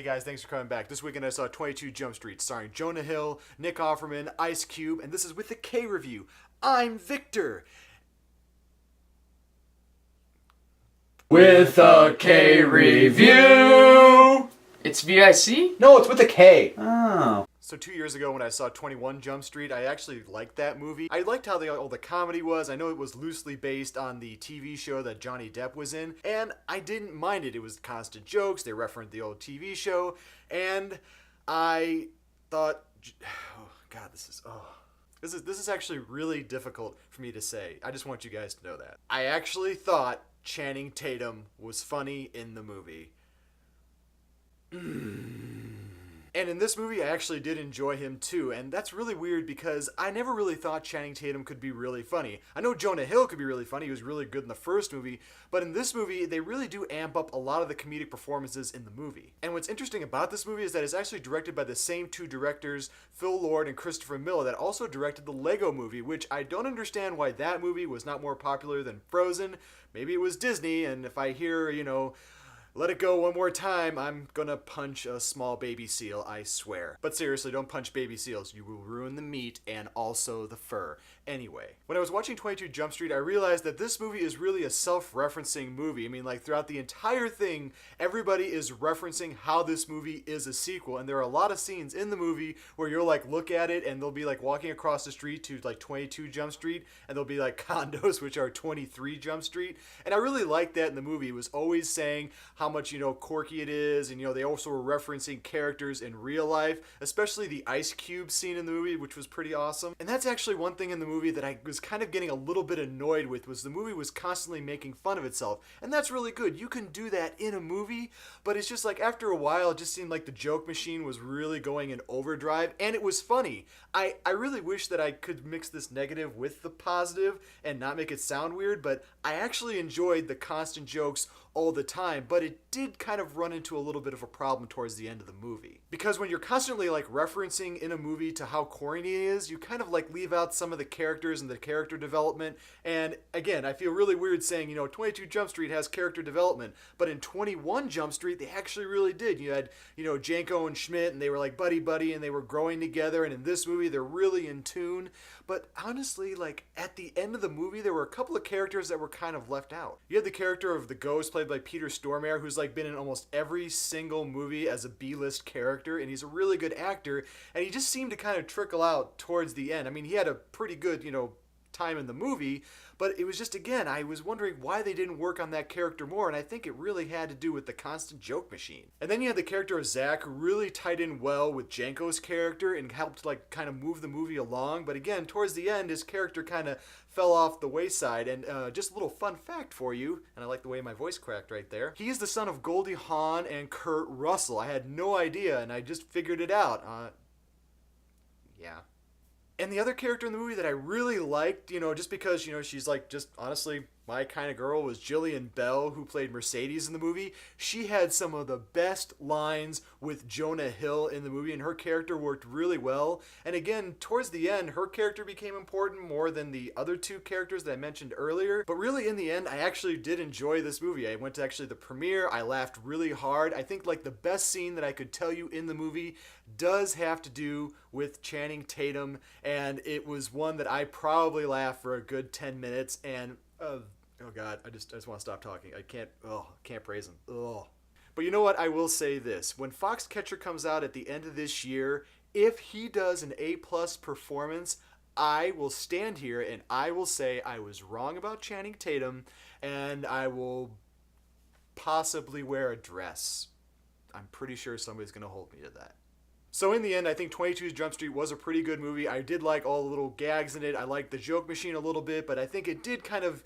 Hey guys, thanks for coming back. This weekend I saw 22 Jump Street, starring Jonah Hill, Nick Offerman, Ice Cube, and this is with the K review. I'm Viktor. With a K review. It's VIC? No, it's with a K. Oh. So 2 years ago when I saw 21 Jump Street, I actually liked that movie. I liked how all the comedy was. I know it was loosely based on the TV show that Johnny Depp was in, and I didn't mind it. It was constant jokes. They referenced the old TV show, and I thought, oh God, this is actually really difficult for me to say. I just want you guys to know that. I actually thought Channing Tatum was funny in the movie. And in this movie, I actually did enjoy him too, and that's really weird because I never really thought Channing Tatum could be really funny. I know Jonah Hill could be really funny, he was really good in the first movie, but in this movie, they really do amp up a lot of the comedic performances in the movie. And what's interesting about this movie is that it's actually directed by the same two directors, Phil Lord and Christopher Miller, that also directed the Lego Movie, which I don't understand why that movie was not more popular than Frozen. Maybe it was Disney, and if I hear, let it go one more time, I'm gonna punch a small baby seal, I swear. But seriously, don't punch baby seals. You will ruin the meat and also the fur. Anyway, when I was watching 22 Jump Street, I realized that this movie is really a self-referencing movie. I mean, like, throughout the entire thing, everybody is referencing how this movie is a sequel. And there are a lot of scenes in the movie where you'll, look at it and they'll be, walking across the street to, 22 Jump Street, and there'll be, condos, which are 23 Jump Street. And I really liked that in the movie. It was always saying how much, quirky it is, and, they also were referencing characters in real life, especially the Ice Cube scene in the movie, which was pretty awesome. And that's actually one thing in the movie that I was kind of getting a little bit annoyed with, was the movie was constantly making fun of itself. And that's really good. You can do that in a movie, but it's just after a while, it just seemed like the joke machine was really going in overdrive, and it was funny. I really wish that I could mix this negative with the positive and not make it sound weird, but I actually enjoyed the constant jokes all the time, but it did kind of run into a little bit of a problem towards the end of the movie. Because when you're constantly referencing in a movie to how corny it is, you kind of leave out some of the characters and the character development. And again, I feel really weird saying, 22 Jump Street has character development, but in 21 Jump Street, they actually really did. You had, Janko and Schmidt, and they were buddy-buddy, and they were growing together, and in this movie, they're really in tune. But honestly, at the end of the movie, there were a couple of characters that were kind of left out. You had the character of the Ghost, played by Peter Stormare, who's been in almost every single movie as a B-list character, and he's a really good actor, and he just seemed to kind of trickle out towards the end. I mean, he had a pretty good, time in the movie, but it was just, again, I was wondering why they didn't work on that character more, and I think it really had to do with the constant joke machine. And then you had the character of Zach, who really tied in well with Janko's character and helped kind of move the movie along, but again, towards the end, his character kind of fell off the wayside. And just a little fun fact for you, and I like the way my voice cracked right there, he is the son of Goldie Hawn and Kurt Russell. I had no idea, and I just figured it out. Yeah. And the other character in the movie that I really liked, just because, she's just honestly my kind of girl, was Jillian Bell, who played Mercedes in the movie. She had some of the best lines with Jonah Hill in the movie, and her character worked really well. And again, towards the end, her character became important more than the other two characters that I mentioned earlier. But really, in the end, I actually did enjoy this movie. I went to actually the premiere. I laughed really hard. I think the best scene that I could tell you in the movie does have to do with Channing Tatum, and it was one that I probably laughed for a good 10 minutes, and oh God, I just want to stop talking. I can't praise him. Ugh. But you know what? I will say this. When Foxcatcher comes out at the end of this year, if he does an A+ performance, I will stand here and I will say I was wrong about Channing Tatum, and I will possibly wear a dress. I'm pretty sure somebody's going to hold me to that. So in the end, I think 22 Jump Street was a pretty good movie. I did like all the little gags in it. I liked the joke machine a little bit, but I think it did kind of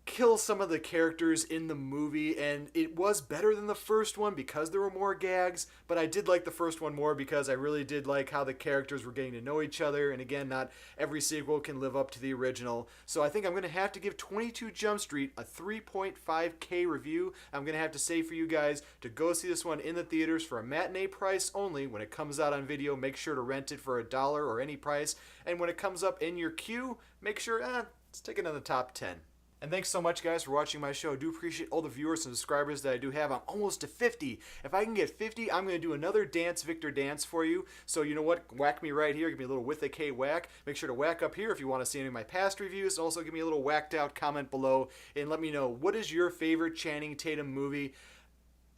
kill some of the characters in the movie, and it was better than the first one because there were more gags, but I did like the first one more because I really did like how the characters were getting to know each other, and again, not every sequel can live up to the original. So I think I'm going to have to give 22 Jump Street a 3.5K review. I'm going to have to say for you guys to go see this one in the theaters for a matinee price only. When it comes out on video, make sure to rent it for $1 or any price, and when it comes up in your queue, make sure, stick it in the top 10. And thanks so much, guys, for watching my show. I do appreciate all the viewers and subscribers that I do have. I'm almost to 50. If I can get 50, I'm going to do another Dance Victor dance for you. So you know what? Whack me right here. Give me a little with a K whack. Make sure to whack up here if you want to see any of my past reviews. And also give me a little whacked out comment below. And let me know, what is your favorite Channing Tatum movie?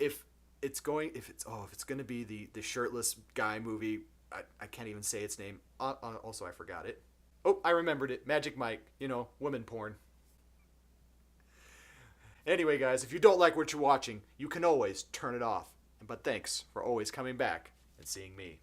If it's going to be the shirtless guy movie, I can't even say its name. Also, I forgot it. Oh, I remembered it. Magic Mike. You know, women porn. Anyway, guys, if you don't like what you're watching, you can always turn it off. But thanks for always coming back and seeing me.